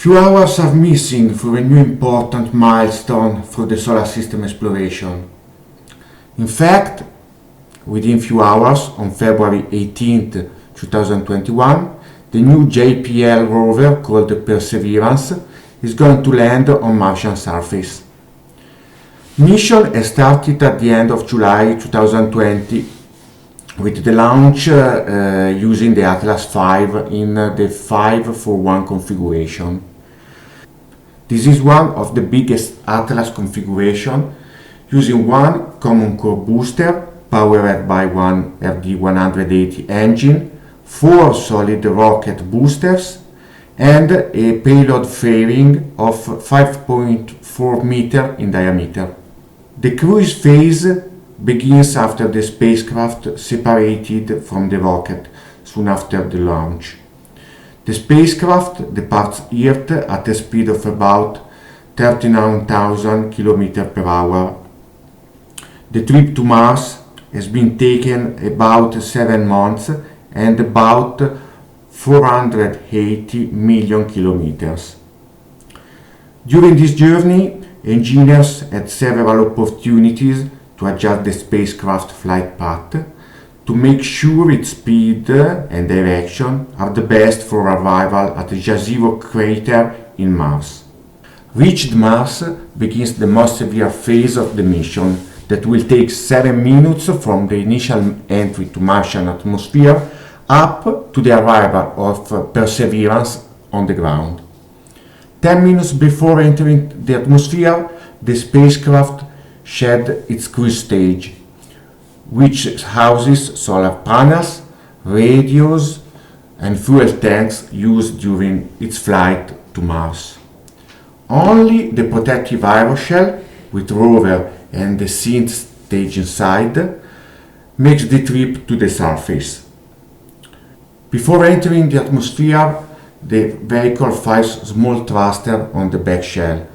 Few hours are missing for a new important milestone for the solar system exploration. In fact, within few hours, on February 18th, 2021, the new JPL rover called Perseverance is going to land on Martian surface. Mission has started at the end of July 2020 with the launch using the Atlas V in the 5-for-1 configuration. This is one of the biggest Atlas configuration using one common core booster powered by one RD180 engine, 4 solid rocket boosters, and a payload fairing of 5.4 meters in diameter. The cruise phase begins after the spacecraft separated from the rocket soon after the launch. The spacecraft departs Earth at a speed of about 39,000 km per hour. The trip to Mars has been taken about 7 months and about 480 million kilometers. During this journey, engineers had several opportunities to adjust the spacecraft flight path to make sure its speed and direction are the best for arrival at the Jezero crater in Mars. Reached Mars begins the most severe phase of the mission that will take 7 minutes from the initial entry to Martian atmosphere up to the arrival of Perseverance on the ground. 10 minutes before entering the atmosphere, the spacecraft shed its cruise stage, which houses solar panels, radios, and fuel tanks used during its flight to Mars. Only the protective aeroshell with rover and the synth stage inside makes the trip to the surface. Before entering the atmosphere, the vehicle fires small thruster on the back shell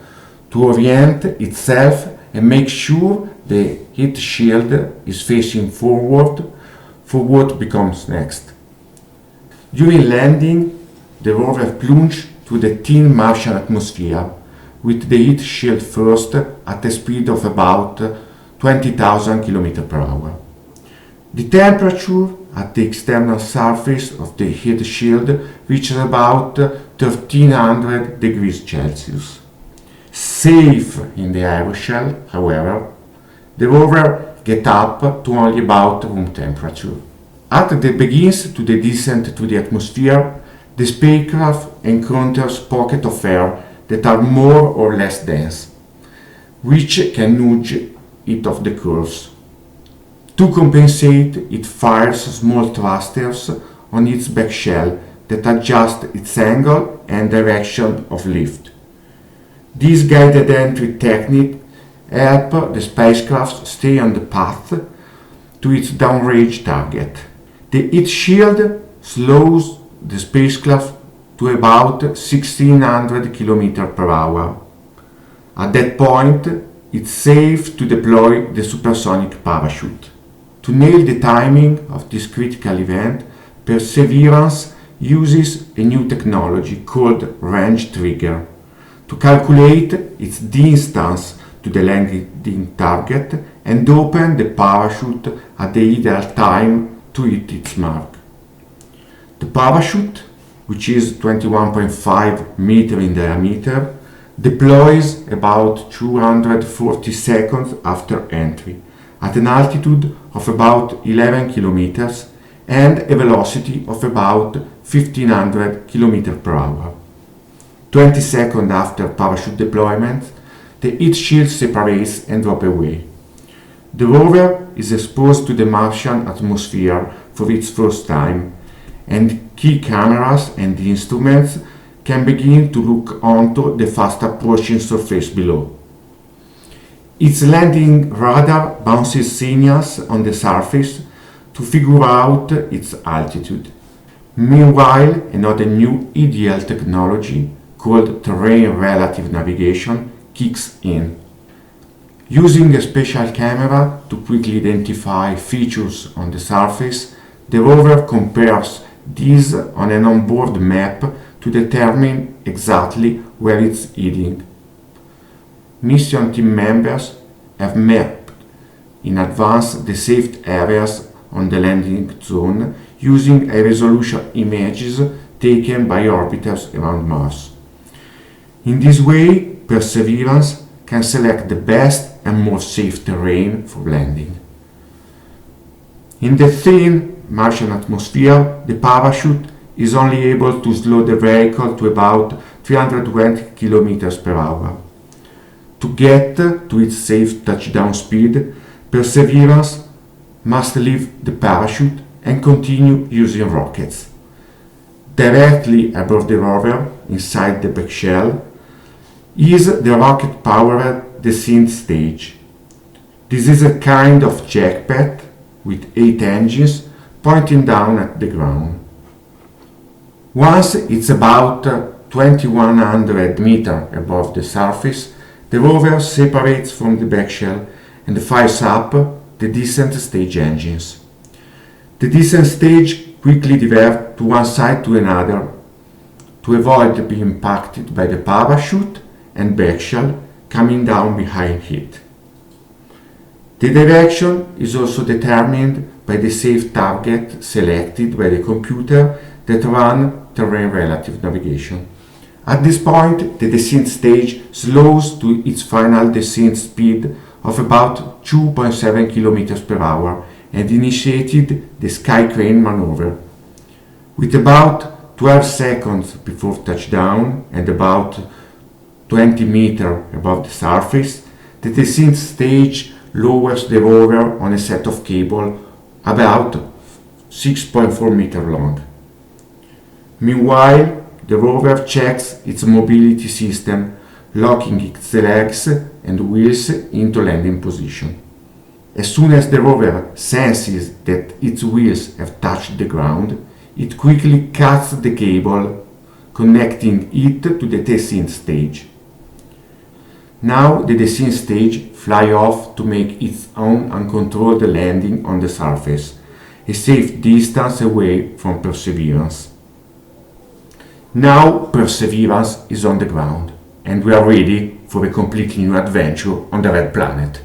to orient itself and make sure the heat shield is facing forward for what becomes next. During landing, the rover plunged to the thin Martian atmosphere with the heat shield first at a speed of about 20,000 km per hour. The temperature at the external surface of the heat shield reaches about 1300 degrees Celsius. Safe in the aeroshell, however, the rover gets up to only about room temperature. As it begins to the descent to the atmosphere, the spacecraft encounters pockets of air that are more or less dense, which can nudge it off the course. To compensate, it fires small thrusters on its back shell that adjust its angle and direction of lift. This guided entry technique helps the spacecraft stay on the path to its downrange target. The heat shield slows the spacecraft to about 1600 km per hour. At that point, it's safe to deploy the supersonic parachute. To nail the timing of this critical event, Perseverance uses a new technology called range trigger to calculate its distance to the landing target and open the parachute at the ideal time to hit its mark. The parachute, which is 21.5 meters in diameter, deploys about 240 seconds after entry at an altitude of about 11 kilometers and a velocity of about 1500 km per hour. 20 seconds after parachute deployment, the heat shield separates and drops away. The rover is exposed to the Martian atmosphere for its first time, and key cameras and instruments can begin to look onto the fast approaching surface below. Its landing radar bounces signals on the surface to figure out its altitude. Meanwhile, another new ideal technology called terrain relative navigation kicks in. Using a special camera to quickly identify features on the surface, the rover compares these on an onboard map to determine exactly where it's heading. Mission team members have mapped in advance the safe areas on the landing zone using high-resolution images taken by orbiters around Mars. In this way, Perseverance can select the best and most safe terrain for landing. In the thin Martian atmosphere, the parachute is only able to slow the vehicle to about 320 km per hour. To get to its safe touchdown speed, Perseverance must leave the parachute and continue using rockets. Directly above the rover, inside the back shell, is the rocket-powered descent stage. This is a kind of jackpad with 8 engines pointing down at the ground. Once it's about 2100 meters above the surface, the rover separates from the back shell and fires up the descent stage engines. The descent stage quickly diverts to one side to another to avoid being impacted by the parachute and back shell coming down behind it. The direction is also determined by the safe target selected by the computer that run terrain relative navigation. At this point, the descent stage slows to its final descent speed of about 2.7 km per hour and initiated the sky crane maneuver. With about 12 seconds before touchdown and about 20 meters above the surface, the descent stage lowers the rover on a set of cable about 6.4 meters long. Meanwhile, the rover checks its mobility system, locking its legs and wheels into landing position. As soon as the rover senses that its wheels have touched the ground, it quickly cuts the cable, connecting it to the descent stage. Now the descent stage flies off to make its own uncontrolled landing on the surface, a safe distance away from Perseverance. Now Perseverance is on the ground, and we are ready for a completely new adventure on the Red Planet.